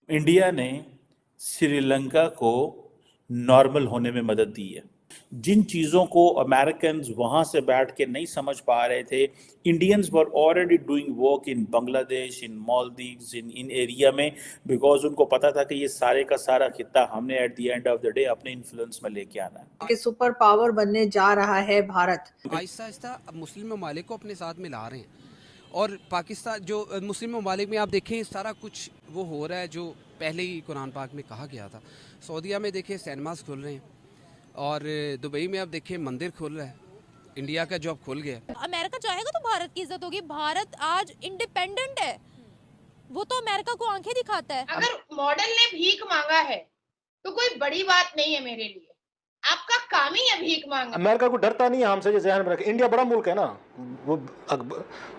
India ने श्रीलंका को normal होने में मदद दी है। जिन चीज़ों को अमेरिकन वहाँ से बैठ के नहीं समझ पा रहे थे, Indians were already doing work in Bangladesh, in Maldives, in area में, बिकॉज उनको पता था कि ये सारे का सारा खित्ता हमने at the end of the day अपने इन्फ्लुएंस में लेके आना है। कि सुपर पावर बनने जा रहा है भारत। आहिस्ता आहिस्ता मुस्लिम ममालिक को अपने साथ मिला रहे हैं, और पाकिस्तान जो मुस्लिम ममालिक में आप देखें सारा कुछ वो हो रहा है जो पहले ही कुरान पाक में कहा गया था। सऊदीया में देखें सिनेमास खुल रहे हैं, और दुबई में आप देखें मंदिर खुल रहा है, इंडिया का जॉब खुल गया। अमेरिका चाहेगा तो भारत की इज्जत होगी। भारत आज इंडिपेंडेंट है, वो तो अमेरिका को आंखें दिखाता है। अगर मॉडल ने भीख मांगा है तो कोई बड़ी बात नहीं है मेरे लिए, आपका काम ही है भीख मांगना। अमेरिका को डरता नहीं है हमसे, जैसे ध्यान में रखें। इंडिया बड़ा मुल्क है ना, वो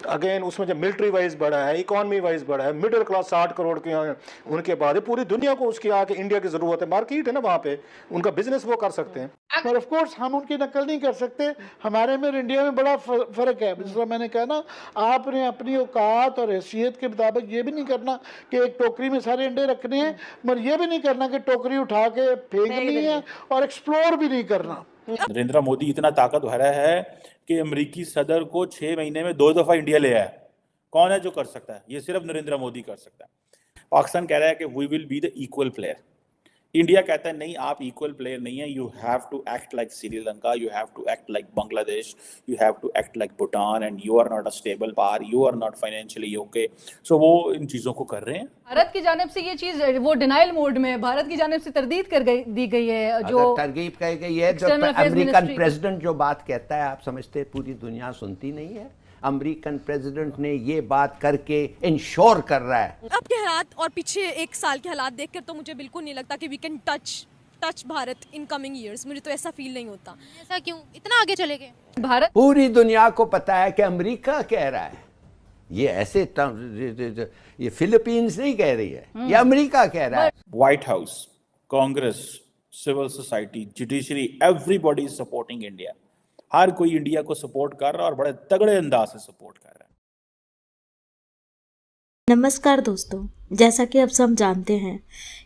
अगेन उसमें जब मिलिट्री वाइज बड़ा है, इकोनॉमी वाइज बड़ा है, मिडिल क्लास 60 करोड़ के हैं, उनके बाद पूरी दुनिया को उसकी आके इंडिया की जरूरत है। मार्केट है ना वहाँ पे, उनका बिजनेस वो कर सकते हैं। और ऑफ कोर्स हम उनकी नकल नहीं कर सकते। हमारे में और इंडिया में बड़ा फर्क है। जिसका मैंने कहा ना, आपने अपनी औकात और हैसियत के मुताबिक ये भी नहीं करना कि एक टोकरी में सारे अंडे रखने हैं, मगर ये भी नहीं करना कि टोकरी उठा के फेंकनी है, और एक्सप्लोर भी नहीं करना। नरेंद्र मोदी इतना ताकतवर है कि अमेरिकी सदर को 6 महीने में 2 दफा इंडिया ले आया। कौन है जो कर सकता है? ये सिर्फ नरेंद्र मोदी कर सकता है। पाकिस्तान कह रहा है कि we will be the equal player. India कहता है नहीं, आप इक्वल प्लेयर नहीं है, you have to act like Sri Lanka, you have to act like Bangladesh, you have to act like Bhutan, and you are not a stable power, you are not financially okay. So वो इन चीज़ों को कर रहे हैं। भारत की जानिब से ये चीज वो डिनाइल मोड में, भारत की जानिब से तरदीद दी गई है। जो तरगीब कही गई है, जो अमेरिकन प्रेसिडेंट जो बात कहता है, आप समझते पूरी दुनिया सुनती नहीं है। अमेरिकन प्रेसिडेंट ने ये बात करके इंश्योर कर रहा है। अब के हालात और पीछे 1 साल के हालात देखकर तो मुझे बिल्कुल नहीं लगता कि we can touch Bharat in coming years. मुझे तो ऐसा फील नहीं होता। ऐसा क्यों? इतना आगे चले गए भारत। पूरी दुनिया को पता है कि अमेरिका कह रहा है, ये ऐसे ये फिलीपींस नहीं कह रही है, ये अमेरिका कह रहा है। White House, Congress, civil society, judiciary, everybody is supporting India. हर कोई इंडिया को सपोर्ट कर रहा है और बड़े तगड़े अंदाज से सपोर्ट कर रहा है। नमस्कार दोस्तों, जैसा कि अब सब जानते हैं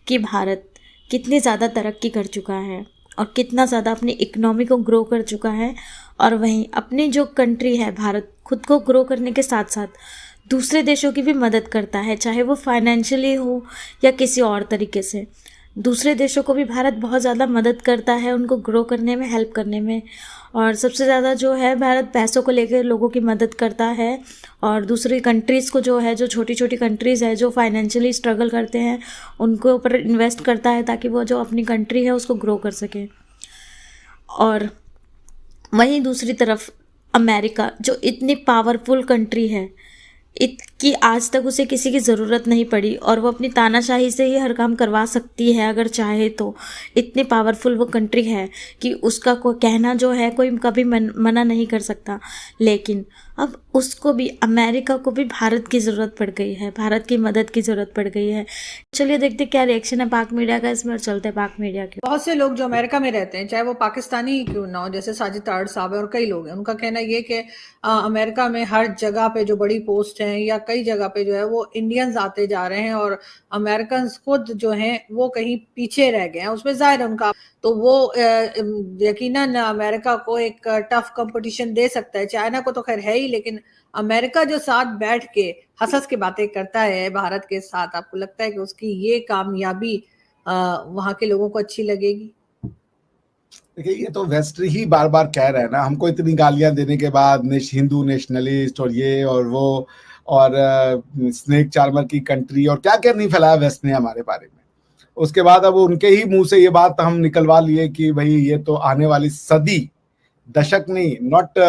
कि भारत कितनी ज़्यादा तरक्की कर चुका है और कितना ज़्यादा अपनी इकोनॉमी को ग्रो कर चुका है, और वहीं अपनी जो कंट्री है भारत, खुद को ग्रो करने के साथ साथ दूसरे देशों की भी मदद करता है, चाहे वो फाइनेंशियली हो या किसी और तरीके से। दूसरे देशों को भी भारत बहुत ज़्यादा मदद करता है, उनको ग्रो करने में, हेल्प करने में। और सबसे ज़्यादा जो है भारत पैसों को लेकर लोगों की मदद करता है, और दूसरी कंट्रीज़ को जो है, जो छोटी छोटी कंट्रीज़ है जो फाइनेंशियली स्ट्रगल करते हैं, उनको ऊपर इन्वेस्ट करता है ताकि वो जो अपनी कंट्री है उसको ग्रो कर सके। और वहीं दूसरी तरफ अमेरिका, जो इतनी पावरफुल कंट्री है, कि आज तक उसे किसी की ज़रूरत नहीं पड़ी और वो अपनी तानाशाही से ही हर काम करवा सकती है अगर चाहे तो। इतनी पावरफुल वो कंट्री है कि उसका कोई कहना जो है कोई कभी मना नहीं कर सकता। लेकिन अब उसको भी, अमेरिका को भी भारत की ज़रूरत पड़ गई है, भारत की मदद की ज़रूरत पड़ गई है। चलिए देखते क्या रिएक्शन है पाक मीडिया का इसमें, और चलते हैं पाक मीडिया के। बहुत से लोग जो अमेरिका में रहते हैं, चाहे वो पाकिस्तानी ही क्यों ना हो, जैसे साजिद ताड़ साहब है और कई लोग हैं, उनका कहना ये कि अमेरिका में हर जगह पे जो बड़ी पोस्ट हैं या कई जगह पे जो है वो इंडियंस आते जा रहे हैं, और अमेरिकन खुद जो हैं वो कहीं पीछे रह गए हैं। उसमें जाहिर है उनका, तो वो यकीनन अमेरिका को एक टफ कंपटीशन दे सकता है। चाइना को तो खैर है ही, लेकिन अमेरिका जो साथ बैठ के हंस के बातें करता है भारत के साथ, आपको लगता है कि उसकी ये कामयाबी वहां के लोगों को अच्छी लगेगी? देखिए, ये तो वेस्ट ही बार बार कह रहे हैं ना, हमको इतनी गालियां देने के बाद, हिंदू नेशनलिस्ट और ये और वो, और स्नेक चार्मर की कंट्री और क्या क्या नहीं फैलाया वेस्ट ने हमारे बारे में। उसके बाद अब उनके ही मुंह से ये बात हम निकलवा लिए कि भाई ये तो आने वाली सदी, दशक नहीं, नॉट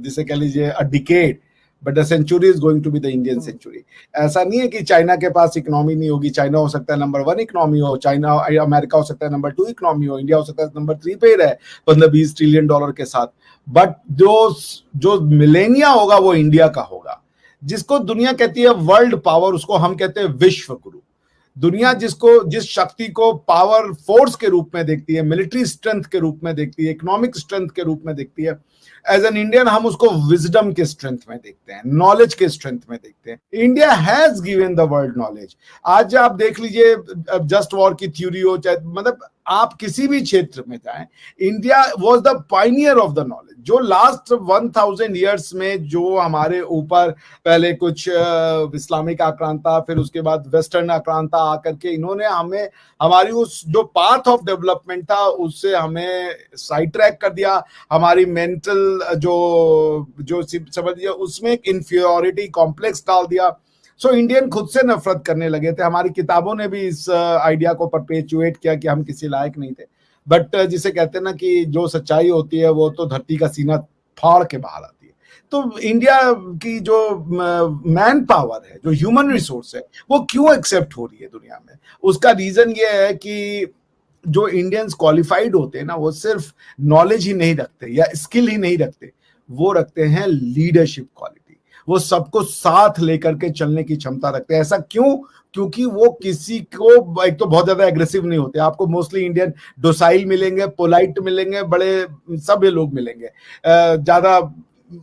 जिसे कह लीजिए a decade, but the century is going to be the Indian century. ऐसा नहीं है कि चाइना के पास इकोनॉमी नहीं होगी, चाइना हो सकता है नंबर 1 इकोनॉमी हो, चाइना अमेरिका हो सकता है नंबर 2 इकोनॉमी हो, इंडिया हो सकता है नंबर 3 पे रहे 15-20 ट्रिलियन डॉलर के साथ, बट जो मिलेनिया होगा वो इंडिया का होगा। जिसको दुनिया कहती है वर्ल्ड पावर, उसको हम कहते हैं विश्व गुरु। दुनिया जिस शक्ति को पावर फोर्स के रूप में देखती है, मिलिट्री स्ट्रेंथ के रूप में देखती है, इकोनॉमिक स्ट्रेंथ के रूप में देखती है, एज एन इंडियन हम उसको विजडम के स्ट्रेंथ में देखते हैं, नॉलेज के स्ट्रेंथ में देखते हैं। India has given the world knowledge. आज आप देख लीजिए, जस्ट वॉर की थ्योरी हो चाहे, मतलब आप किसी भी क्षेत्र में जाएं, India was the Pioneer of the knowledge. जो लास्ट 1000 ईयर्स में जो हमारे ऊपर पहले कुछ इस्लामिक आक्रांता, फिर उसके बाद वेस्टर्न आक्रांता आकर के इन्होंने हमें हमारी उस जो पाथ ऑफ डेवलपमेंट था उससे हमें साइड ट्रैक कर दिया। हमारी मेंटल जो समझिए उसमें एक इंफीरियरिटी कॉम्प्लेक्स डाल दिया। सो इंडियन खुद से नफरत करने लगे थे। हमारी किताबों ने भी इस आइडिया को परपेचुएट किया कि हम किसी लायक नहीं थे। बट जिसे कहते हैं ना कि जो सच्चाई होती है वो तो धरती का सीना फाड़ के बाहर आती है। तो इंडिया की जो मैन पावर है, जो ह्यूमन रिसोर्स है, वो क्यों एक्सेप्ट हो रही है दुनिया में? उसका रीजन ये है कि जो इंडियंस क्वालिफाइड होते हैं ना, वो सिर्फ नॉलेज ही नहीं रखते या स्किल ही नहीं रखते, वो रखते हैं लीडरशिप क्वालिटी। वो सबको साथ लेकर के चलने की क्षमता रखते हैं। ऐसा क्यों? क्योंकि वो किसी को, एक तो बहुत ज्यादा एग्रेसिव नहीं होते। आपको मोस्टली इंडियन डोसाइल मिलेंगे, पोलाइट मिलेंगे, बड़े सभ्य लोग मिलेंगे। ज्यादा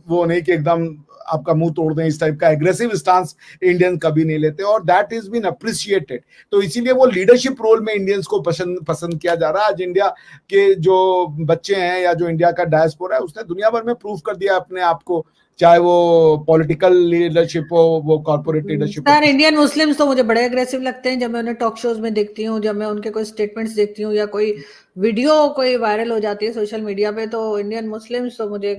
वो नहीं कि एकदम आपका मुंह तोड़ दें, इस टाइप का एग्रेसिव स्टांस इंडियन कभी नहीं लेते, और दैट इज बीन अप्रिशिएटेड। तो इसीलिए वो लीडरशिप रोल में इंडियंस को पसंद किया जा रहा है। आज इंडिया के जो बच्चे हैं या जो इंडिया का डायस्पोरा है, उसने दुनिया भर में प्रूव कर दिया अपने आप को, चाहे वो पॉलिटिकल लीडरशिप हो, वो कॉर्पोरेट लीडरशिप हो। सर, इंडियन मुस्लिम्स तो मुझे बड़े अग्रेसिव लगते हैं। जब मैं उन्हें टॉक शोज में देखती हूँ, जब मैं उनके कोई स्टेटमेंट्स देखती हूँ या कोई वीडियो कोई वायरल हो जाती है सोशल मीडिया पे, तो इंडियन मुस्लिम्स तो मुझे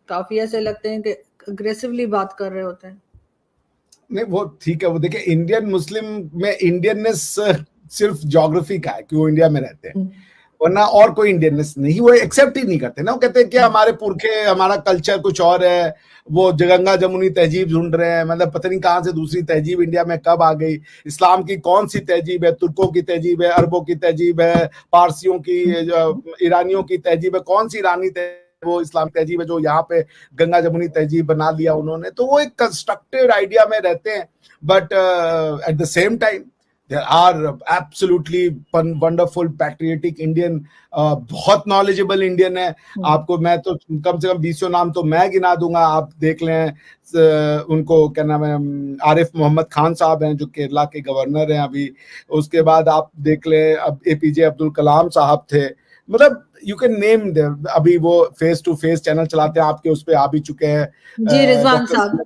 काफी ऐसे लगते हैं कि अग्रेसिवली बात कर रहे होते हैं। नहीं, वो ठीक है। वो देखिए, इंडियन मुस्लिम में इंडियननेस सिर्फ ज्योग्राफी का है कि वो इंडिया में रहते हैं, वरना और कोई इंडियननेस नहीं। वो एक्सेप्ट ही नहीं करते ना। वो कहते हैं कि हमारे पुरखे, हमारा कल्चर कुछ और है, वो गंगा जमुनी तहजीब ढूंढ रहे हैं। मतलब पता नहीं कहां से दूसरी तहजीब इंडिया में कब आ गई। इस्लाम की कौन सी तहजीब है? तुर्कों की तहजीब है, अरबों की तहजीब है, पारसियों की, ईरानियों की तहजीब है। कौन सी ईरानी वो इस्लाम तहजीब है जो यहाँ पे गंगा जमुनी तहजीब बना लिया उन्होंने? तो वो एक कंस्ट्रक्टेड आइडिया में रहते हैं। But at the same time there are absolutely wonderful patriotic Indian, बहुत knowledgeable Indian है। आपको मैं तो कम से कम 20 नाम तो मैं गिना दूंगा। आप देख लें उनको, क्या नाम है, आरिफ मोहम्मद खान साहब हैं जो केरला के गवर्नर हैं अभी। उसके बाद आप देख लें, अब APJ अब्दुल कलाम साहब थे। मतलब यू कैन नेम देम। अभी वो फेस टू फेस चैनल चलाते हैं, आपके उस पे आ भी चुके हैं जी, रिजवान साहब,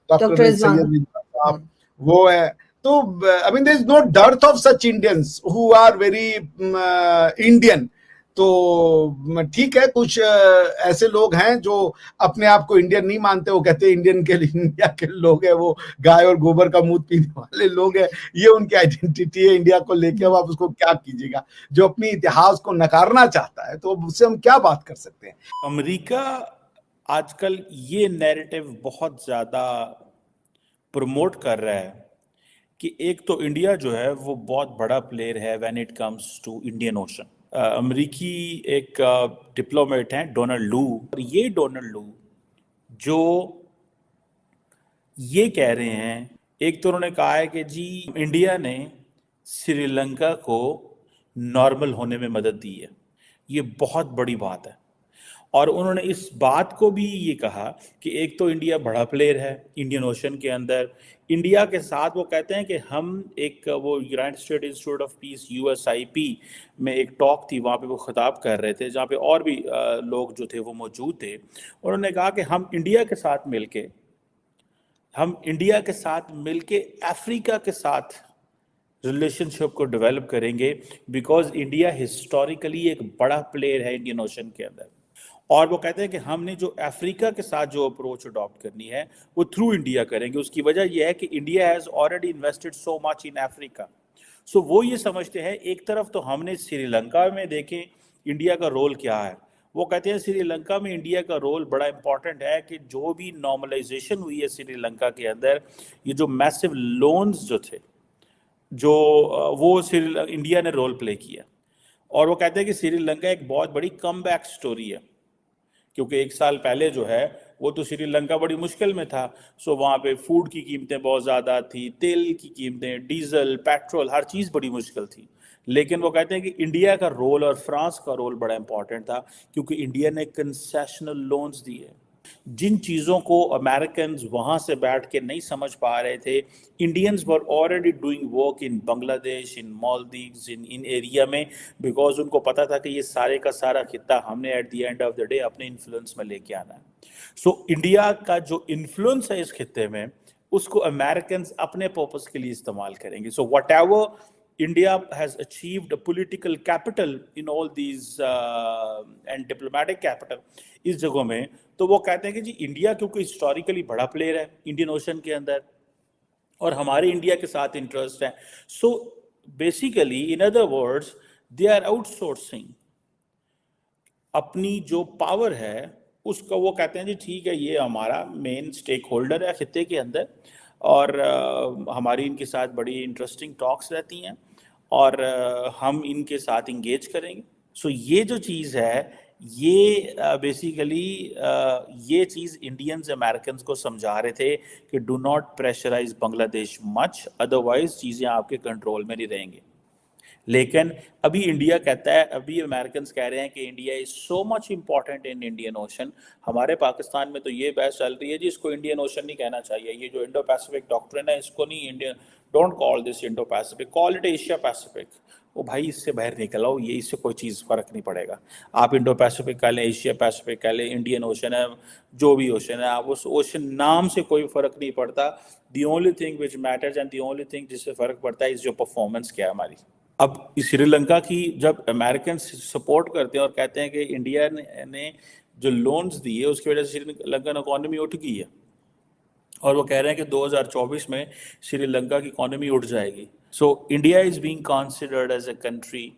डॉक्टर रिजवान साहब, वो है। तो I mean there is no dearth of such Indians who are very Indian। तो ठीक है, कुछ ऐसे लोग हैं जो अपने आप को इंडियन नहीं मानते। वो कहते हैं इंडियन के लिए इंडिया के लोग हैं, वो गाय और गोबर का मूत पीने वाले लोग हैं। ये उनकी आइडेंटिटी है इंडिया को लेके। अब आप उसको क्या कीजिएगा? जो अपनी इतिहास को नकारना चाहता है, तो उससे हम क्या बात कर सकते हैं? अमेरिका आजकल ये नैरेटिव बहुत ज्यादा प्रमोट कर रहा है कि एक तो इंडिया जो है वो बहुत बड़ा प्लेयर है when it comes to Indian ocean. अमेरिकी एक डिप्लोमेट हैं डोनाल्ड लू, और ये डोनाल्ड लू जो ये कह रहे हैं, एक तो उन्होंने कहा है कि जी इंडिया ने श्रीलंका को नॉर्मल होने में मदद दी है। ये बहुत बड़ी बात है। और उन्होंने इस बात को भी ये कहा कि एक तो इंडिया बड़ा प्लेयर है इंडियन ओशन के अंदर। इंडिया के साथ वो कहते हैं कि हम एक, वो United state institute of peace USIP में एक टॉक थी, वहाँ पे वो खिताब कर रहे थे, जहाँ पे और भी लोग जो थे वो मौजूद थे। उन्होंने कहा कि हम इंडिया के साथ मिलके अफ्रीका के साथ रिलेशनशिप को डेवलप करेंगे, बिकॉज इंडिया हिस्टोरिकली एक बड़ा प्लेयर है इंडियन ओशन के अंदर। और वो कहते हैं कि हमने जो अफ्रीका के साथ जो अप्रोच अडॉप्ट करनी है वो थ्रू इंडिया करेंगे। उसकी वजह यह है कि India has already invested so much in Africa. So वो ये समझते हैं, एक तरफ तो हमने श्रीलंका में देखें इंडिया का रोल क्या है। वो कहते हैं श्रीलंका में इंडिया का रोल बड़ा इंपॉर्टेंट है कि जो भी नॉर्मलाइजेशन हुई है श्रीलंका के अंदर, ये जो मैसिव लोन्स जो थे, जो वो इंडिया ने रोल प्ले किया। और वो कहते हैं कि श्रीलंका एक बहुत बड़ी कमबैक स्टोरी है, क्योंकि 1 साल पहले जो है वो तो श्रीलंका बड़ी मुश्किल में था। सो वहाँ पे फूड की कीमतें बहुत ज़्यादा थी, तेल की कीमतें, डीजल, पेट्रोल, हर चीज़ बड़ी मुश्किल थी। लेकिन वो कहते हैं कि इंडिया का रोल और फ्रांस का रोल बड़ा इंपॉर्टेंट था, क्योंकि इंडिया ने कंसेशनल लोन्स दिए। जिन चीज़ों को अमेरिकन वहाँ से बैठ के नहीं समझ पा रहे थे, Indians were already doing work in Bangladesh, in Maldives, in area में, बिकॉज उनको पता था कि ये सारे का सारा खित्ता हमने at the end of the day अपने इन्फ्लुएंस में लेके आना है। सो इंडिया का जो इन्फ्लुएंस है इस खित्ते में, उसको अमेरिकन अपने पर्पस के लिए इस्तेमाल करेंगे। So what ever India has achieved a political capital in all these and diplomatic capital इस जगहों में, तो वो कहते हैं कि जी इंडिया क्योंकि हिस्टोरिकली बड़ा प्लेयर है इंडियन ओशन के अंदर और हमारे इंडिया के साथ इंटरेस्ट है, so basically in other words they are outsourcing अपनी जो पावर है उसका। वो कहते हैं जी ठीक है, ये हमारा मेन स्टेक होल्डर है खित्ते के अंदर और हमारी इनके साथ बड़ी इंटरेस्टिंग टॉक्स रहती हैं और हम इनके साथ इंगेज करेंगे। सो ये जो चीज़ है ये बेसिकली ये चीज़ इंडियंस अमेरिकन को समझा रहे थे कि do not pressurize Bangladesh much, otherwise चीज़ें आपके कंट्रोल में नहीं रहेंगी। लेकिन अभी इंडिया कहता है, अभी अमेरिकन कह रहे हैं कि India is so much important in Indian ocean. हमारे पाकिस्तान में तो ये बहस चल रही है जी इसको इंडियन ओशन नहीं कहना चाहिए, ये जो इंडो पैसिफिक डॉक्ट्रिन है इसको नहीं Indian, don't call this Indo Pacific, call it Asia Pacific. वो भाई इससे बाहर निकल आओ, ये इससे कोई चीज़ फ़र्क नहीं पड़ेगा। आप इंडो पैसिफिक कह लें, एशिया पैसिफिक कह लें, इंडियन ओशन है, जो भी ओशन है, आप उस ओशन नाम से कोई फ़र्क नहीं पड़ता। The only thing which matters and the only thing जिससे फ़र्क पड़ता है इस जो परफॉर्मेंस क्या है हमारी। अब श्रीलंका की जब अमेरिकन सपोर्ट करते हैं और कहते हैं कि इंडिया ने जो लोन्स दिए उसकी वजह से श्रीलंकन इकोनॉमी उठ गई है और वो कह रहे हैं कि 2024 में श्रीलंका की इकोनॉमी उठ जाएगी। So India is being considered as a country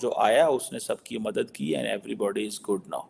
जो आया उसने सबकी मदद की and everybody is good now.